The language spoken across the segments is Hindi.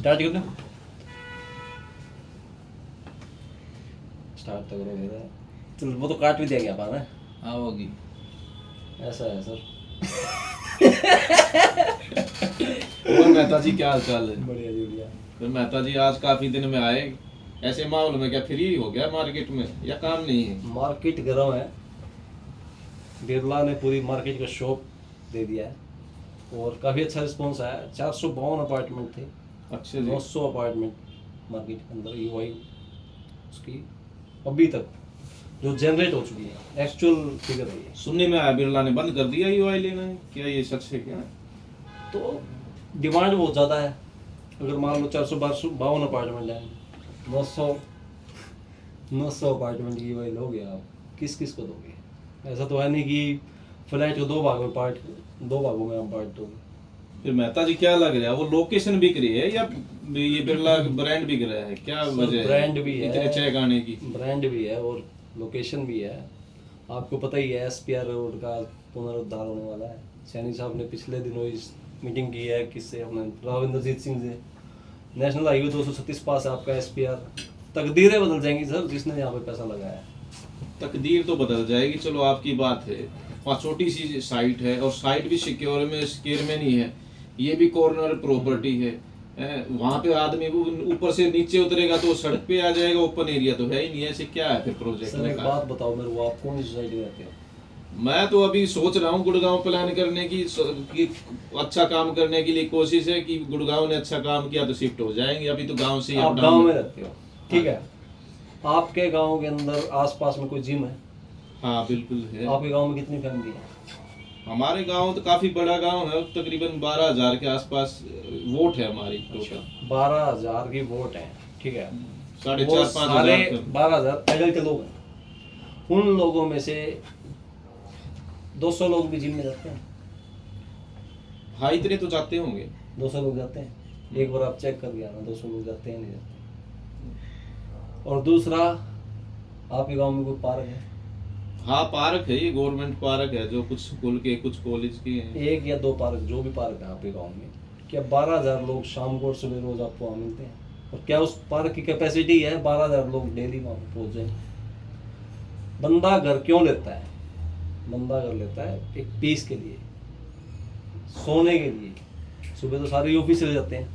स्टार्ट कर दो। स्टार्ट तो करो मेरा। चल वो तो काट भी दिया गया पाना। हाँ होगी। ऐसा है सर। और मेहता जी क्या हाल चाल है? बढ़िया जी बढ़िया। फिर मेहता जी आज काफी दिन में आए, ऐसे माहौल में क्या फ्री हो गया मार्केट में या काम नहीं है? मार्केट गर्म है। बिरला ने पूरी मार्केट का शॉप दे दिया है और काफ़ी अच्छा रिस्पॉन्स आया। 452 अपार्टमेंट थे, अच्छा जी। 900 अपार्टमेंट मार्केट के अंदर यूआई उसकी अभी तक जो जनरेट हो चुकी है, एक्चुअल फिगर है ये। सुनने में आया बिरला ने बंद कर दिया यूआई लेना है, क्या ये सच है क्या? तो डिमांड बहुत ज़्यादा है। अगर मान लो 452 अपार्टमेंट हैं, 900 अपार्टमेंट की यूआई लोगे आप, किस किस को दोगे? ऐसा तो है नहीं कि फ्लैट को दो भागों में आप बांट दोगे। फिर मेहता जी क्या लग रहा है, वो लोकेशन बिक रही है या ये बिरला ब्रांड बिक रहा है, क्या वजह है? ब्रांड भी है, इतने चेक आने की। ब्रांड भी है और लोकेशन भी है। आपको पता ही है एसपीआर रोड का पुनरुद्धार होने वाला है। सैनी साहब ने पिछले दिनों इस मीटिंग की है किससे, अपने राव इंद्रजीत सिंह से। नेशनल हाईवे 236 पास है आपका एसपीआर। तकदीरें बदल जाएंगी सर जिसने यहाँ पे पैसा लगाया है। तकदीर तो बदल जाएगी, चलो आपकी बात है। वहाँ छोटी सी साइट है और साइट भी सिक्योर में नहीं है, ये भी कॉर्नर प्रॉपर्टी है। वहाँ पे आदमी ऊपर से नीचे उतरेगा तो सड़क पे आ जाएगा, ओपन एरिया तो है ही नहीं है। ऐसे क्या है फिर प्रोजेक्ट सर एक में? बात बताओ मेरे को, आप कौन सी सोसाइटी में रहते हो? मैं तो अभी सोच रहा हूँ गुड़गांव प्लान करने की, कि अच्छा काम करने के लिए कोशिश है कि गुड़गांव ने अच्छा काम किया तो शिफ्ट हो जाएंगे। अभी तो गांव से ही आप up गांव down- में रहते हो, ठीक है। आपके गांव के अंदर आसपास में कोई जिम है? हाँ बिल्कुल है। आपके गांव में कितनी फैमिली है? हमारे गांव तो काफी बड़ा गांव है, तकरीबन 12,000 के आसपास वोट है हमारी टोटल। 12,000 की वोट है, ठीक है। 4,500-5,000 12,000 एडल्ट लोग हैं। उन लोगों में से 200 लोग भी जिम में जाते हैं। हाँ इतने तो जाते होंगे। 200 लोग जाते हैं, एक बार आप चेक करके आना 200 लोग जाते हैं नहीं जाते। और दूसरा, आपके गांव में कोई पार्क है? हाँ पार्क है, ये गवर्नमेंट पार्क है, जो कुछ स्कूल के कुछ कॉलेज के हैं। एक या दो पार्क, जो भी पार्क है आपके गांव में, क्या 12,000 लोग शाम को और सुबह रोज आपको वहाँ मिलते हैं? और क्या उस पार्क की कैपेसिटी है 12,000 लोग डेली वहाँ पे पहुँच जाए? बंदा घर क्यों लेता है? बंदा घर लेता है एक पीस के लिए, सोने के लिए। सुबह तो सारे ऑफिस चले जाते हैं।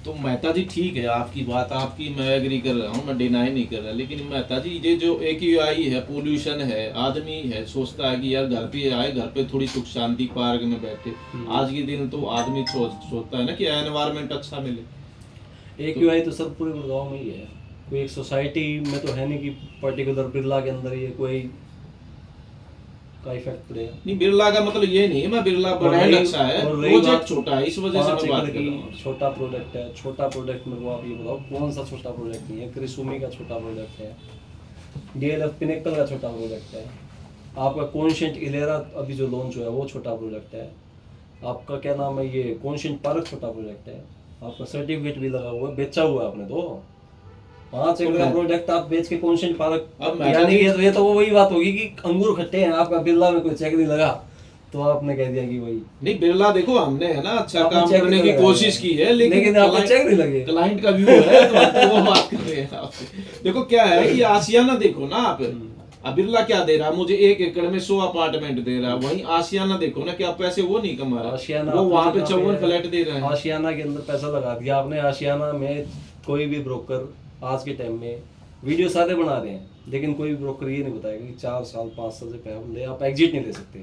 तो मेहता जी ठीक है आपकी बात, आपकी मैं एग्री कर रहा हूँ, मैं डिनाई नहीं कर रहा, लेकिन मेहता जी ये जो AQI है, पोल्यूशन है, आदमी है सोचता है कि यार घर पे आए, घर पे थोड़ी सुख शांति पार्क में बैठे। आज के दिन तो आदमी सोचता है ना कि एनवायरनमेंट अच्छा मिले। AQI तो सब पूरे गुड़गांव में ही है। कोई एक सोसाइटी में तो है नहीं कि पर्टिकुलर बिरला के अंदर ये कोई का इफेक्ट पड़ेगा। नहीं बिरला का मतलब ये नहीं है, मैं बिरला ब्रांड अच्छा है, प्रोजेक्ट छोटा है, इस वजह से मैं बात कर रहा हूँ। छोटा प्रोडक्ट है, छोटा प्रोडक्ट मेरे को आप ये बताओ कौन सा छोटा प्रोडक्ट नहीं है? क्रिसुमी का छोटा प्रोडक्ट है, DLF पिनेकल का छोटा प्रोडक्ट है, आपका कॉन्शेंट इलेरा अभी जो लॉन्च हुआ है वो छोटा प्रोडक्ट है, आपका क्या नाम है ये कॉन्शेंट पार्क छोटा प्रोडक्ट है, आपका सर्टिफिकेट भी लगा हुआ है, बेचा हुआ है आपने तो 5 एकड़ का प्रोडक्ट आप बेच के कॉन्शेंट पार्क। अब यानी ये तो वही बात होगी कि अंगूर खट्टे हैं, आपका बिरला में कोई चेक नहीं लगा तो आपने कह दिया कि वही नहीं बिरला देखो हमने है ना अच्छा आपने काम check करने नहीं की लगाया कोशिश है। की है, लेकिन आपको check नहीं लगे। क्लाइंट का व्यू है तो हम तो वो बात कर रहे हैं आपसे। देखो क्या है कि आशियाना देखो ना आप, अब बिरला क्या दे रहा है मुझे, 1 एकड़ में 100 अपार्टमेंट दे रहा है, वहीं आशियाना देखो ना क्या पैसे वो नहीं कमा रहा, आशियाना वो वहां पे अपनी 54 जगह फ्लैट दे रहे हैं। आशियाना के अंदर पैसा लगा दिया आपने। आशियाना में कोई भी ब्रोकर आज के टाइम में वीडियो सारे बना रहे हैं, लेकिन कोई भी ब्रोकर ये नहीं बताएगा कि 4 साल 5 साल से पहले आप एग्जिट नहीं ले सकते।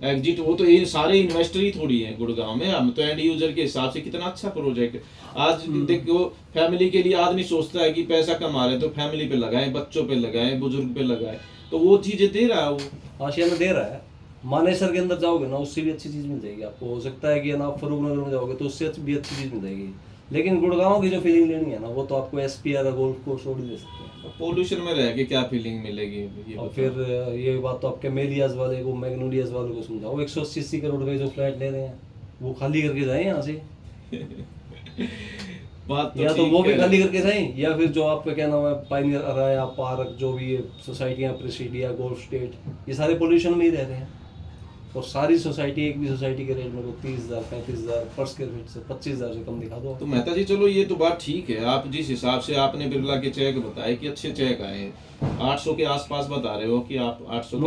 एग्जिट वो तो ये सारे इन्वेस्टर ही थोड़ी है गुड़गांव में, हम तो एंड यूजर के हिसाब से कितना अच्छा प्रोजेक्ट। आज देखो फैमिली के लिए आदमी सोचता है कि पैसा कमा रहे तो फैमिली पे लगाएं, बच्चों पे लगाएं, बुजुर्ग पे लगाएं, तो वो चीजें दे रहा है वो। आशियाना दे रहा है। मानेसर के अंदर जाओगे ना उससे भी अच्छी चीज़ मिल जाएगी आपको। हो सकता है कि ना आप फरूख नगर में जाओगे तो उससे भी अच्छी चीज़ मिल जाएगी, लेकिन गुड़गांव की जो फीलिंग लेनी है ना वो तो आपको SPR गोल्फ कोर्स रोड ही दे सकते हैं। पोल्यूशन में रह के क्या फीलिंग मिलेगी ये और बताओ। फिर ये बात तो आपके मेलियाज वाले को, मैग्नोलियाज वाले को समझाओ। 180 करोड़ के जो फ्लैट ले रहे हैं वो खाली करके जाए यहाँ से। बात या तो ठीक वो भी है। खाली करके जाए, या फिर जो आपका क्या नाम है पाइनियर अराया पार्क, जो भी ये सोसाइटियाँ, प्रेसिडिया, गोल्फ स्टेट, ये सारे पोल्यूशन में ही रह रहे हैं। और सारी सोसाइटी, एक भी सोसाइटी के रेट में 30,000 35,000 पर स्क्वायर फीट से 25,000 से कम दिखा दो। तो मेहता जी चलो ये तो बात ठीक है, आप जिस हिसाब से आपने बिरला के चेक बताए कि अच्छे चेक आए हैं, 800 के आसपास बता रहे हो कि आप 800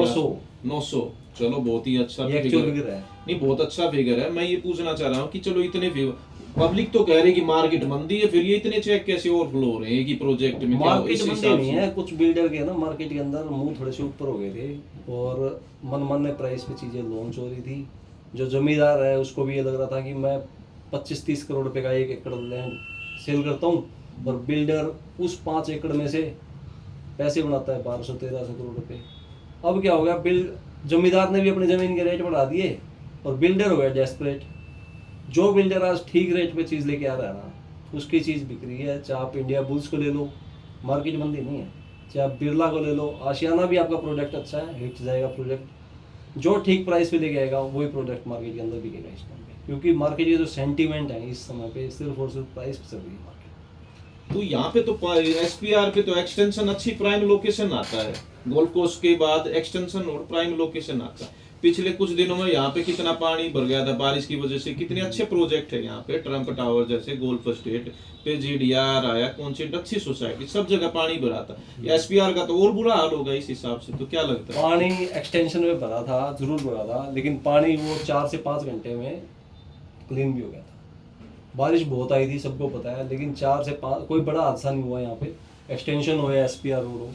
900, चलो बहुत ही अच्छा ये एक्चुअल फिगर है। नहीं बहुत अच्छा फिगर है। मैं ये पूछना चाह रहा हूँ कि चलो इतने पब्लिक तो कह रही कि मार्केट मंदी है, फिर ये इतने चेक कैसे ओवरफ्लो हो रहे हैं एक ही प्रोजेक्ट में? मार्केट मंदी नहीं है, कुछ बिल्डर के ना मार्केट के अंदर मुंह थोड़े से ऊपर हो गए थे और मन प्राइस पे चीजें लॉन्च हो रही थी। जो जमींदार है उसको भी ये लग रहा था कि मैं 25-30 करोड़ रुपए का 1 एकड़ लैंड सेल करता हूँ, और बिल्डर उस 5 एकड़ में से पैसे बनाता है 1200-1300 करोड़ रुपए। अब क्या हो गया, जमींदार ने भी अपनी जमीन के रेट बढ़ा दिए और बिल्डर हो गया डेस्परेट। जो बिल्डर आज ठीक रेट पे चीज़ लेके आ रहा है ना, उसकी चीज़ बिक रही है। चाहे आप इंडिया बुल्स को ले लो, मार्केट मंदी नहीं है, चाहे आप बिरला को ले लो, आशियाना भी आपका प्रोडक्ट अच्छा है, हिट जाएगा प्रोडक्ट। जो ठीक प्राइस पे लेके आएगा वही प्रोडक्ट मार्केट के अंदर बिकेगा इस टाइम पे, क्योंकि मार्केट के जो सेंटीमेंट है इस समय पे सिर्फ और सिर्फ प्राइस पे चल रही है मार्केट। तो यहाँ पे तो एसपीआर पे तो एक्सटेंशन अच्छी प्राइम लोकेशन आता है, गोल्फ कोर्स के बाद एक्सटेंशन और प्राइम लोकेशन आता है। पिछले कुछ दिनों में यहाँ पे कितना पानी भर गया था बारिश की वजह से, कितने अच्छे प्रोजेक्ट है यहाँ पे, ट्रम्प टावर जैसे, गोल्फ स्टेट पे जीडीआर आया, कॉन्सेंट, अच्छी सोसाइटी, सब जगह पानी भरा था। एसपीआर का तो और बुरा हाल होगा इस हिसाब से, तो क्या लगता है? पानी एक्सटेंशन में भरा था, जरूर भरा था, लेकिन पानी वो 4 से 5 घंटे में क्लीन भी हो गया था। बारिश बहुत आई थी, सबको पता है, लेकिन 4 से 5 कोई बड़ा हादसा नहीं हुआ यहाँ पे। एक्सटेंशन हो या एसपीआर रोड हो,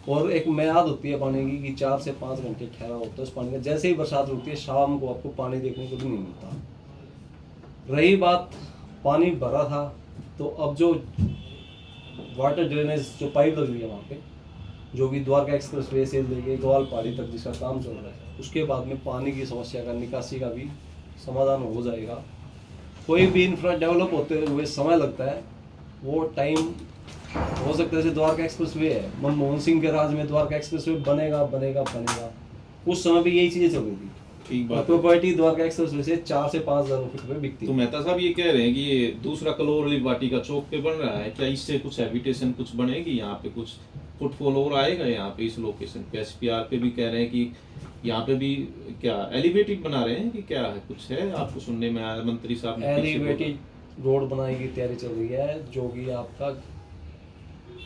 और एक म्याद होती है पानी की कि 4 से 5 घंटे ठहरा होता है उस पानी का। जैसे ही बरसात रुकती है शाम को आपको पानी देखने को भी नहीं मिलता। रही बात पानी भरा था, तो अब जो वाटर ड्रेनेज जो पाइप लग रही है वहाँ पे, जो भी द्वारका एक्सप्रेस वे से लेके ग्वाल पहाड़ी तक जिसका काम चल रहा है, उसके बाद में पानी की समस्या का, निकासी का भी समाधान हो जाएगा। कोई भी इंफ्रा डेवलप होते हुए समय लगता है, वो टाइम हो सकता है। जैसे द्वारका एक्सप्रेस वे है, मनमोहन सिंह के राज में द्वारका एक्सप्रेस वे बनेगा बनेगा बनेगा, उस समय पे यही चीजें चल रही थी। ठीक बात है। प्रॉपर्टी द्वारका एक्सप्रेस वे से 4 से 5,000 फीट पे बिकती तो है। मेहता साहब ये कह रहे हैं कि ये दूसरा कलोरली वाटिका चौक पे बन रहा है, क्या इससे कुछ हैबिटेशन कुछ बनेगी यहाँ पे, कुछ फुटफॉल और आएगा यहाँ पे इस लोकेशन पे? एसपीआर पे भी कह रहे हैं कि यहाँ पे भी क्या एलिवेटेड बना रहे हैं कि क्या है, कुछ है आपको सुनने में आया? मंत्री साहब ने एलिवेटेड रोड बनाने की तैयारी चल रही है, जो कि आपका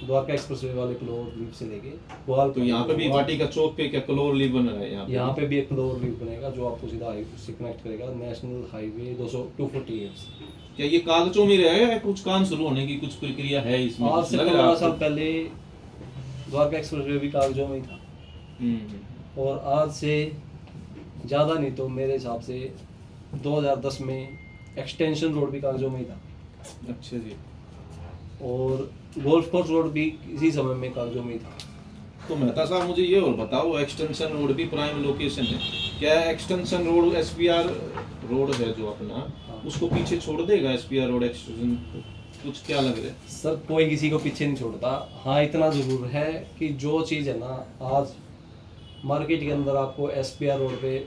द्वारका एक्सप्रेस वे वाले क्लोर लीव से लेके ग्वाल। तो यहाँ पे भी वाटिका चौक पे क्या कलोरली बन रहा है? यहाँ पे भी एक क्लोर लीव बनेगा जो आपको सीधा हाईवे से कनेक्ट करेगा, नेशनल हाईवे 248 से। क्या ये कागजों में रहेगा या कुछ काम शुरू होने की कुछ प्रक्रिया है इसमें? आज से 15 साल पहले द्वारका एक्सप्रेस वे भी कागजों में ही था, और आज से ज़्यादा नहीं तो मेरे हिसाब से 2010 में एक्सटेंशन रोड भी कागजों में ही था। अच्छा जी। और गोल्फ कोर्स रोड भी इसी समय में कागजों में ही था। तो मेहता साहब मुझे ये और बताओ, एक्सटेंशन रोड भी प्राइम लोकेशन है, क्या एक्सटेंशन रोड एसपीआर रोड है जो अपना, उसको पीछे छोड़ देगा एसपीआर रोड एक्सटेंशन? कुछ क्या लग रहा है? सर कोई किसी को पीछे नहीं छोड़ता। हाँ इतना ज़रूर है कि जो चीज़ है ना, आज मार्केट के अंदर आपको एसपीआर रोड पे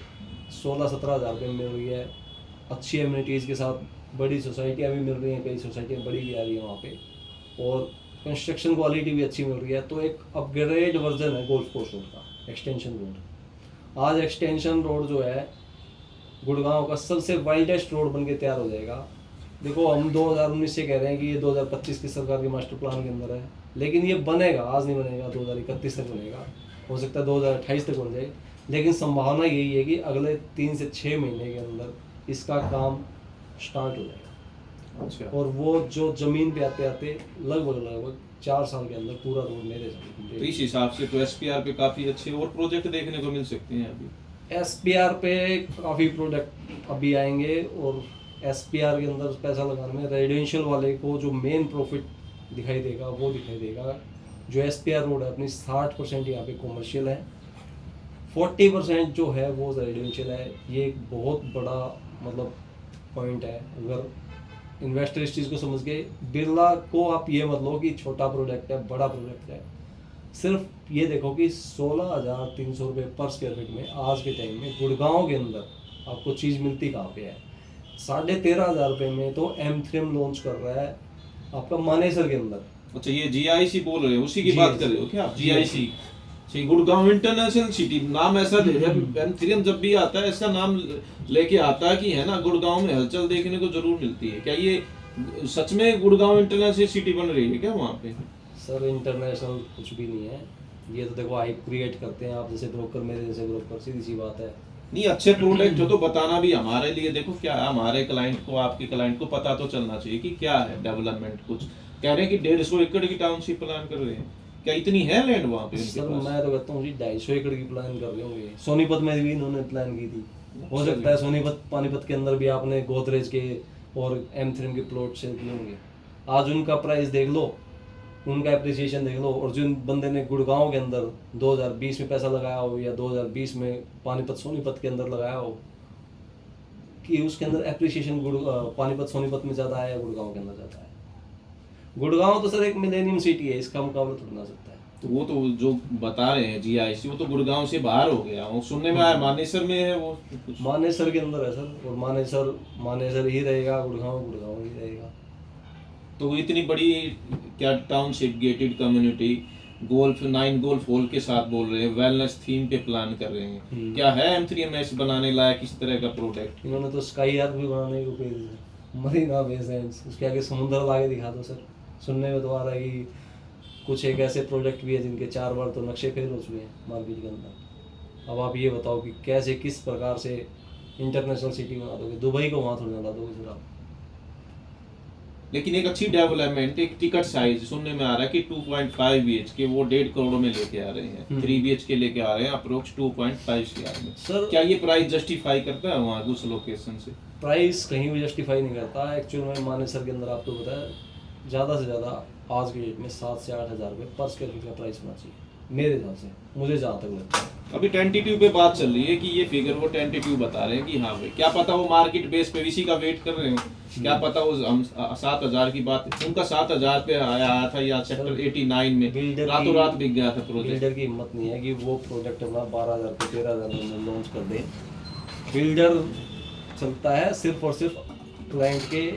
16-17 हज़ार रुपये में मिल रही है, अच्छी एमिनिटीज़ के साथ, बड़ी सोसाइटियाँ भी मिल रही हैं, कई सोसाइटियाँ बड़ी भी आ रही हैं वहाँ पे, और कंस्ट्रक्शन क्वालिटी भी अच्छी मिल रही है। तो एक अपग्रेड वर्जन है गोल्फ कोर्स रोड का एक्सटेंशन रोड। आज एक्सटेंशन रोड जो है गुड़गांव का सबसे वाइडेस्ट रोड बन के तैयार हो जाएगा। देखो हम 2019 से कह रहे हैं कि ये 2025 की सरकार के मास्टर प्लान के अंदर है, लेकिन ये बनेगा, आज नहीं बनेगा, 2031 तक बनेगा, हो सकता है 2028 तक बन जाए, लेकिन संभावना यही है कि अगले 3 से 6 महीने के अंदर इसका काम स्टार्ट हो जाएगा। अच्छा। और वो जो जमीन पे आते आते लगभग 4 साल के अंदर पूरा रोड मेरे तो सामने। इस हिसाब से तो एसपीआर पे काफी अच्छे और प्रोजेक्ट देखने को मिल सकते हैं अभी। एसपीआर पे काफ़ी प्रोडक्ट अभी आएंगे, और एसपीआर के अंदर पैसा लगाने में रेजिडेंशियल वाले को जो मेन प्रॉफिट दिखाई देगा वो दिखाई देगा। जो एसपीआर रोड है अपनी 60% यहाँ पे कॉमर्शियल है, 40% जो है वो रेजिडेंशियल है। ये एक बहुत बड़ा मतलब पॉइंट है। अगर इन्वेस्टर इस चीज़ को समझ के, बिरला को आप ये मत लो कि छोटा प्रोडक्ट है बड़ा प्रोडक्ट है, सिर्फ ये देखो कि 16,300 रुपये पर स्क्वायर फीट में आज के टाइम में गुड़गांव के अंदर आपको चीज़ मिलती कहाँ पे है। 13,500 रुपये में तो M3M लॉन्च कर रहा है आपका मानेसर के अंदर। अच्छा, ये जीआईसी बोल रहे हो, उसी की बात कर रहे हो क्या आप? जीआईसी सही, गुड़गांव इंटरनेशनल सिटी नाम ऐसा दे दिया। एम3 जब भी आता है ऐसा नाम लेके आता है कि है ना, गुड़गांव में हलचल देखने को जरूर मिलती है। क्या ये सच में गुड़गांव इंटरनेशनल सिटी बन रही है क्या वहाँ पे? सर इंटरनेशनल कुछ भी नहीं है, ये तो देखो हाइप क्रिएट करते हैं आप जैसे ब्रोकर, मेरे जैसे ब्रोकर, सीधी सी बात है। नहीं, अच्छे प्रोडक्ट हो तो बताना भी हमारे लिए, देखो क्या है, हमारे क्लाइंट को, आपके क्लाइंट को पता तो चलना चाहिए कि क्या है डेवलपमेंट। कुछ कह रहे हैं कि 150 एकड़ की टाउनशिप प्लान कर रहे हैं, क्या इतनी है लैंड वहाँ पे उनके सर पास? मैं तो कहता हूँ जी 250 एकड़ की प्लान कर रहे होंगे। सोनीपत में भी इन्होंने प्लान की थी, हो सकता है सोनीपत पानीपत के अंदर भी आपने गोदरेज के और M3 के प्लॉट सेल किए होंगे। आज उनका प्राइस देख लो, उनका एप्रिसिएशन देख लो, और जिन बंदे ने गुड़गांव के अंदर 2020 में पैसा लगाया हो या 2020 में पानीपत सोनीपत के अंदर लगाया हो, कि उसके अंदर एप्रिसिएशन पानीपत सोनीपत में ज़्यादा है या गुड़गांव के अंदर ज़्यादा है? गुड़गांव तो सर एक मिलेनियम सिटी है, इसका मुकाबला थोड़ा ना सकता है। तो वो तो जो बता रहे हैं GIC, वो तो गुड़गांव से बाहर हो गया। वो सुनने में आया मानेसर में है वो कुछ। मानेसर के अंदर है सर, और मानेसर ही रहेगा, गुड़गांव ही रहेगा। तो इतनी बड़ी क्या township, gated community, golf 9 golf hall के साथ बोल रहे हैं, वेलनेस थीम पे प्लान कर रहे हैं, क्या है M3MS बनाने लायक इस तरह का प्रोडक्ट? इन्होंने तो स्काई आर्क भी बनाने को कह दिया, मरीना बे सैंड्स, उसके आगे समुद्र लाके दिखा दो सर। सुनने में तो आ रहा है कि कुछ एक ऐसे प्रोजेक्ट भी है जिनके 4 बार तो नक्शे फेल हो चुके हैं मार्केट के अंदर। अब आप ये बताओ कि कैसे, किस प्रकार से इंटरनेशनल सिटी बना दोगे? दुबई को वहाँ थोड़ी ना ला दोगे सर आप। लेकिन एक अच्छी डेवलपमेंट, एक टिकट साइज सुनने में आ रहा है कि 2.5 BHK वो 1.5 करोड़ में लेके आ रहे हैं, 3 BHK लेके आ रहे हैं अप्रोक्स 2.5 CR में। सर क्या ये प्राइस जस्टिफाई करता है वहाँ उस लोकेशन से? प्राइस कहीं भी जस्टिफाई नहीं करता एक्चुअल में। मानेसर के अंदर आपको पता है ज़्यादा से ज़्यादा आज के डेट में 7 से 8 हज़ार रुपये पर स्क्वायर फीट का प्राइस होना चाहिए मेरे हिसाब से, मुझे जहाँ तक लगता है। अभी टेंटेटिव पे बात चल रही है कि ये फिगर वो टेंटेटिव बता रहे हैं कि हाँ भाई, क्या पता वो मार्केट बेस पे इसी का वेट कर रहे हो, क्या पता वो हम 7,000 की बात, उनका 7,000 पे आया था या सेक्टर 89 में रातों रात बिक गया था प्रोजेक्ट। बिल्डर की हिम्मत नहीं है कि वो प्रोजेक्ट अपना 12,000 पे 13,000 में लॉन्च कर दे। बिल्डर चलता है सिर्फ और सिर्फ क्लाइंट के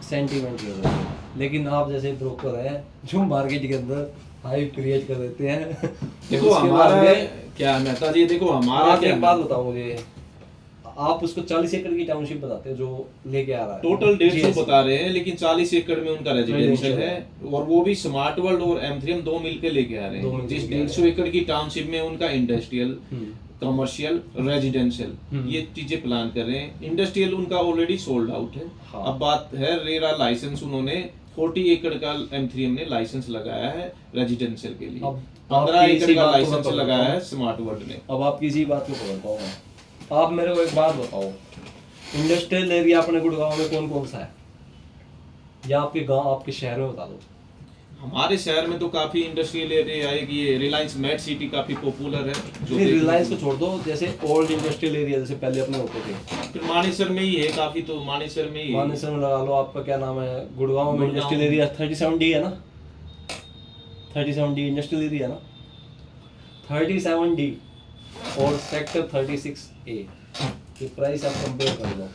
सेंटीमेंट की वजह से। लेकिन आप जैसे ब्रोकर हैं जो मार्केट के अंदर हाइप क्रिएट कर देते हैं। देखो उसके हमारा बाद में क्या मेहता जी, देखो हमारा आप क्या एक बात बताओ मुझे, आप उसको 40 एकड़ की टाउनशिप बताते हो जो लेके आ रहा है, टोटल 150 GIC बता रहे हैं, लेकिन 40 एकड़ में उनका रेजिडेंशियल है, और वो भी स्मार्ट वर्ल्ड और M3M 2 मिलकर लेके आ रहे हैं। जिस 150 एकड़ की टाउनशिप में उनका इंडस्ट्रियल, कमर्शियल, रेजिडेंशियल ये चीजें प्लान कर रहे हैं। इंडस्ट्रियल उनका ऑलरेडी सोल्ड आउट है। हाँ। अब बात है रेरा लाइसेंस, उन्होंने 40 एकड़ का M3M ने लाइसेंस लगाया है रेजिडेंशियल के लिए, अब 15 आप एकड़ इसी का बात को लाइसेंस मैं लगाया पकड़ता है हूँ। स्मार्ट वर्ल्ड ने। अब आप किसी बात को पकड़ पाओ, आप मेरे को एक बात बताओ, इंडस्ट्रियल एरिया अपने गुड़गांव में कौन कौन सा है, या आपके गांव आपके शहर में बता दो। हमारे शहर में तो काफी इंडस्ट्रियल एरिया है कि ये रिलायंस मेट सिटी काफी पॉपुलर है, जो नहीं, रिलायंस को छोड़ दो, जैसे ओल्ड इंडस्ट्रियल एरिया जैसे पहले अपने होते थे, फिर मानेसर में ही है काफी, तो मानेसर में ही है। मानेसर में लगा लो, आपका क्या नाम है, गुड़गांव में गुड़गांव। इंडस्ट्रियल एरिया 37D है ना, 37D इंडस्ट्रियल एरिया ना, 37D और सेक्टर 36A ये प्राइस आप कंपेयर कर लो,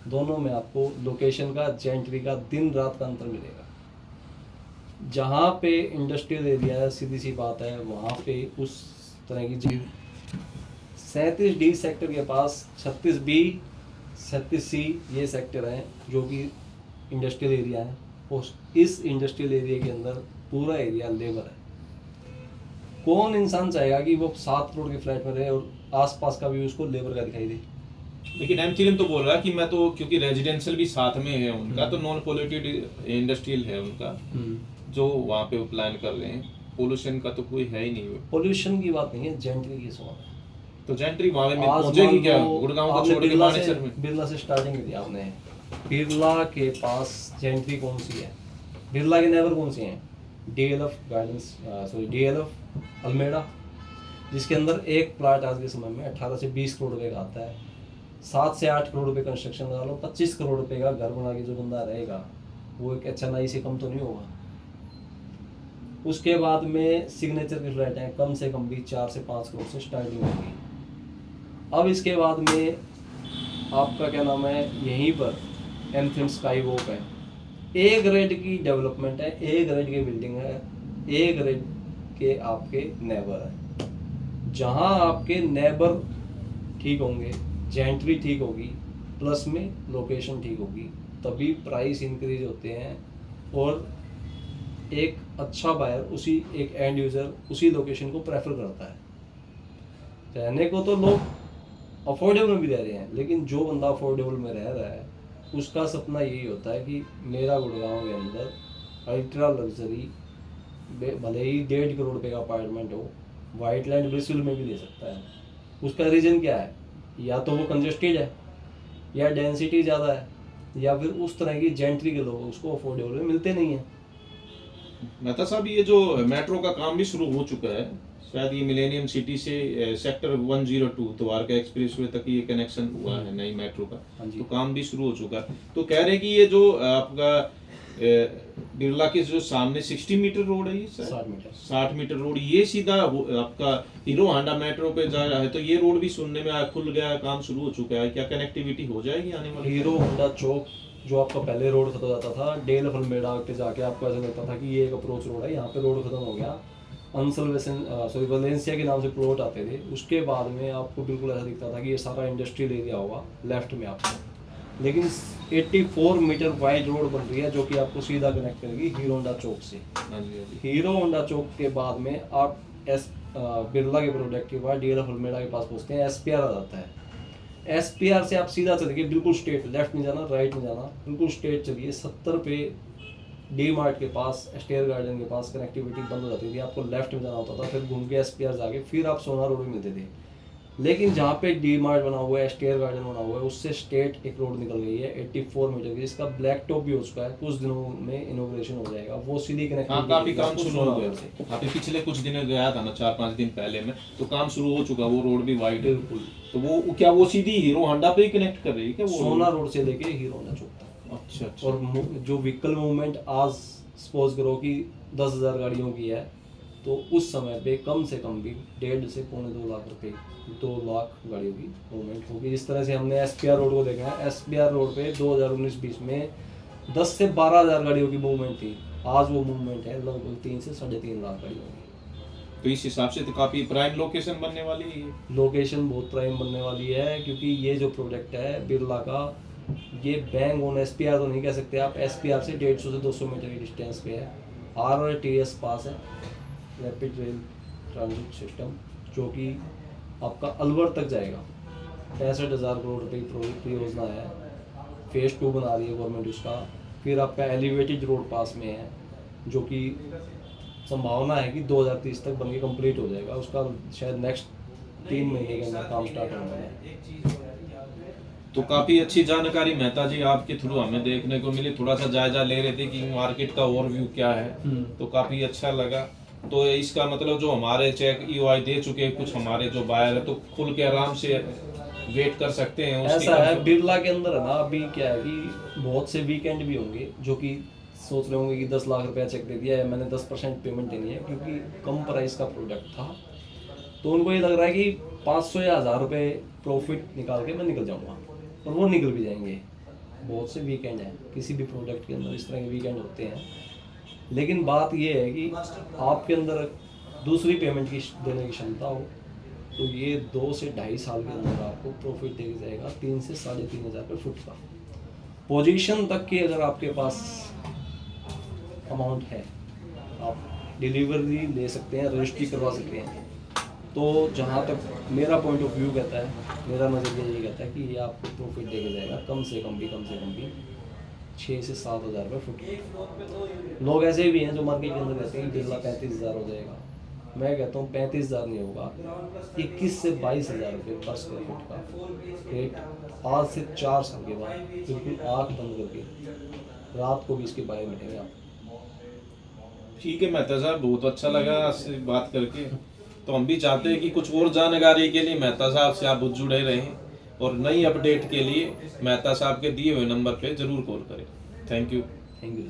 दोनों में आपको लोकेशन का, जेंट्री का, दिन रात का अंतर मिलेगा। जहाँ पे इंडस्ट्रियल एरिया है, सीधी सी बात है, वहाँ पे उस तरह की 37D सेक्टर के पास 36B 36C ये सेक्टर हैं जो कि इंडस्ट्रियल एरिया है, और इस इंडस्ट्रियल एरिया के अंदर पूरा एरिया लेबर है। कौन इंसान चाहेगा कि वो 7 करोड़ के फ्लैट में रहे और आसपास का भी उसको लेबर का दिखाई दे? लेकिन M3M तो बोल रहा है कि मैं तो, क्योंकि रेजिडेंशियल भी साथ में है उनका, तो नॉन पोल्यूटेड इंडस्ट्रियल है उनका जो वहाँ पे वो प्लान कर रहे हैं, पोल्यूशन का तो कोई है ही नहीं। पोल्यूशन की बात नहीं है, जेंट्री की सवाल है। तो जेंट्री वहाँ में आज पहुंचेगी मान क्या? लो गुड़गांव को आपने छोड़ के मानेसर में? बिरला से स्टार्टिंग की आपने, बिरला के पास जेंट्री कौन सी है? बिरला के नेबर कौन सी हैं? DLF gardens, sorry DLF Alameda, जिसके अंदर एक प्लाट आज के समय में 18 से 20 करोड़ रुपए का आता है। 7 से 8 करोड़ रुपए कंस्ट्रक्शन लगा लो, 25 करोड़ रुपए का घर बना के जो बंदा रहेगा वो एक HNI से कम तो नहीं होगा। उसके बाद में सिग्नेचर के फ्लैट हैं, कम से कम भी 4 से 5 करोड़ से स्टार्टिंग होगी। अब इसके बाद में आपका क्या नाम है, यहीं पर M3M स्काई वॉक है, A ग्रेड की डेवलपमेंट है, A ग्रेड की बिल्डिंग है, A ग्रेड के आपके नेबर हैं। जहाँ आपके नेबर ठीक होंगे, जेंट्री ठीक होगी, प्लस में लोकेशन ठीक होगी, तभी प्राइस इंक्रीज होते हैं और एक अच्छा बायर उसी एक एंड यूज़र उसी लोकेशन को प्रेफर करता है। रहने को तो लोग अफोर्डेबल में भी रह रहे हैं, लेकिन जो बंदा अफोर्डेबल में रह रहा है उसका सपना यही होता है कि मेरा गुड़गांव के अंदर अल्ट्रा लग्जरी, भले ही 1.5 करोड़ रुपये का अपार्टमेंट हो, वाइट लैंड ब्रिस्टल में भी ले सकता है। उसका रीज़न क्या है? या तो वो कंजेस्टेड है, या डेंसिटी ज़्यादा है, या फिर उस तरह की जेंट्री के लोग उसको अफोर्डेबल में मिलते नहीं हैं। मेहता साहब, ये जो मेट्रो का काम भी शुरू हो चुका है, शायद ये मिलेनियम सिटी से सेक्टर 102 द्वारका एक्सप्रेसवे तक ये कनेक्शन हुआ है नई मेट्रो का, हाँ जी। तो काम भी शुरू हो चुका है। तो कह रहे हैं कि ये जो आपका बिरला के जो सामने 60 मीटर रोड है, ये 60 मीटर रोड, ये सीधा आपका हीरो हांडा मेट्रो पे जा रहा है। तो ये रोड भी सुनने में खुल गया है, काम शुरू हो चुका है, क्या कनेक्टिविटी हो जाएगी आने वाले? हीरो होंडा चौक जो आपका पहले रोड खत्म हो जाता था, डेल फलमेड़ा पे जाके आपको ऐसा लगता था कि ये एक अप्रोच रोड है, यहाँ पे रोड खत्म हो गया। वैलेंसिया के नाम से प्लॉट आते थे, उसके बाद में आपको बिल्कुल ऐसा दिखता था कि ये सारा इंडस्ट्रियल एरिया होगा लेफ्ट में आपको। लेकिन 84 मीटर वाइड रोड बन रही है जो कि आपको सीधा कनेक्ट करेगी हीरो होंडा चौक से। हीरो होंडा चौक के बाद में आप बिरला के प्रोडक्ट के बाद डीएल फलमेड़ा के पास पहुँचते हैं, एसपीआर आ जाता है। एसपीआर से आप सीधा चलिए, बिल्कुल स्ट्रेट, लेफ्ट नहीं जाना, राइट नहीं जाना, बिल्कुल स्ट्रेट चलिए। 70 पे डी मार्ट के पास, स्टेयर गार्डन के पास कनेक्टिविटी बंद हो जाती थी, आपको लेफ्ट में जाना होता था, फिर घूम के एसपीआर जाके फिर आप सोना रोड में मिलते थे। लेकिन जहाँ पे डी मार्ट बना हुआ है, स्टेयर गार्डन बना हुआ है, उससे स्ट्रेट एक रोड निकल गई है 84 मीटर की, जिसका ब्लैक टॉप भी हो चुका है, कुछ दिनों में इनोग्रेशन हो जाएगा, वो सीधी कनेक्टिविटी। काफी काम शुरू हो गया है। अभी पिछले कुछ दिन गया था मैं, 4-5 दिन पहले में, तो काम शुरू हो चुका, वो रोड भी वाइड है। बिल्कुल। तो वो क्या वो सीधी हीरो होंडा पे ही कनेक्ट कर रही है क्या वो? सोना रोड से लेके हीरो होंडा चौक तक। अच्छा। और जो व्हीकल मूवमेंट आज सपोज करो कि 10,000 गाड़ियों की है, तो उस समय पे कम से कम भी 1.5 से 2.25 लाख रुपए, 2 लाख गाड़ियों की मूवमेंट होगी। जिस तरह से हमने एसपीआर रोड को देखा है, एसपीआर रोड पे 2019-20 में 10 से 12,000 गाड़ियों की मूवमेंट थी, आज वो मूवमेंट है लगभग 3 से 3.5 लाख गाड़ियों की। तो इस हिसाब से तो काफी प्राइम लोकेशन बनने वाली है। लोकेशन बहुत प्राइम बनने वाली है, क्योंकि ये जो प्रोजेक्ट है बिरला का, ये बैंग ऑन एसपीआर तो नहीं कह सकते आप, एसपीआर से 150 से 200 मीटर की डिस्टेंस पे है। RRTS पास है, रैपिड रेल ट्रांजिट सिस्टम, जो कि आपका अलवर तक जाएगा। 65,000 करोड़ रुपये की परियोजना है, फेज 2 बना रही है गवर्नमेंट उसका। फिर आपका एलिवेटेड रोड पास में है, जो कि संभावना है कि 2030 तक बन के कम्प्लीट हो जाएगा, उसका शायद नेक्स्ट 3 महीने के अंदर काम स्टार्ट होने वाला है। तो काफी अच्छी जानकारी मेहता जी आपके थ्रू हमें देखने को मिली, थोड़ा सा जायजा ले रहे थे कि मार्केट का ओवरव्यू क्या है, तो काफी अच्छा लगा। तो इसका मतलब जो हमारे चेक EOI दे चुके कुछ हमारे जो बायर है, तो खुल के आराम से वेट कर सकते हैं। ऐसा है बिरला के अंदर है ना, अभी क्या है कि बहुत से वीकेंड भी होंगे जो कि सोच रहे होंगे कि 10 लाख रुपया चेक दे दिया है, मैंने 10% पेमेंट देनी है, क्योंकि कम प्राइस का प्रोडक्ट था। तो उनको ये लग रहा है कि 500 या 1000 रुपये प्रॉफिट निकाल के मैं निकल जाऊँगा, और वो निकल भी जाएंगे। बहुत से वीकेंड हैं, किसी भी प्रोडक्ट के अंदर इस तरह के वीकेंड होते हैं। लेकिन बात ये है कि आपके अंदर दूसरी पेमेंट की देने की क्षमता हो, तो ये 2 से 2.5 साल के अंदर आपको प्रॉफिट दे जाएगा 3 से 3,500 रुपये फुट का। पोजीशन तक की अगर आपके पास अमाउंट है, आप डिलीवरी ले सकते हैं, रजिस्ट्री करवा सकते हैं। तो जहाँ तक मेरा पॉइंट ऑफ व्यू कहता है, मेरा नज़रिया ये कहता है कि ये आपको प्रॉफिट दे जाएगा कम से कम भी 6 से 7 हज़ार रुपये फुट। लोग ऐसे भी हैं जो मार्केट के अंदर कहते हैं कि बिरला 35,000 हो जाएगा। मैं कहता हूँ 35,000 नहीं होगा, 21 से 22,000 रुपये पर स्क्वायर फुट का रेट आज से 4 साल के बाद बिल्कुल आँख बंद करके रात को भी इसके बारे में मिलेंगे आप। ठीक है मेहता साहब, बहुत अच्छा लगा आपसे बात करके। तो हम भी चाहते हैं कि कुछ और जानकारी के लिए मेहता साहब से आप जुड़े रहें, और नई अपडेट के लिए मेहता साहब के दिए हुए नंबर पे जरूर कॉल करें। Thank you. Thank you.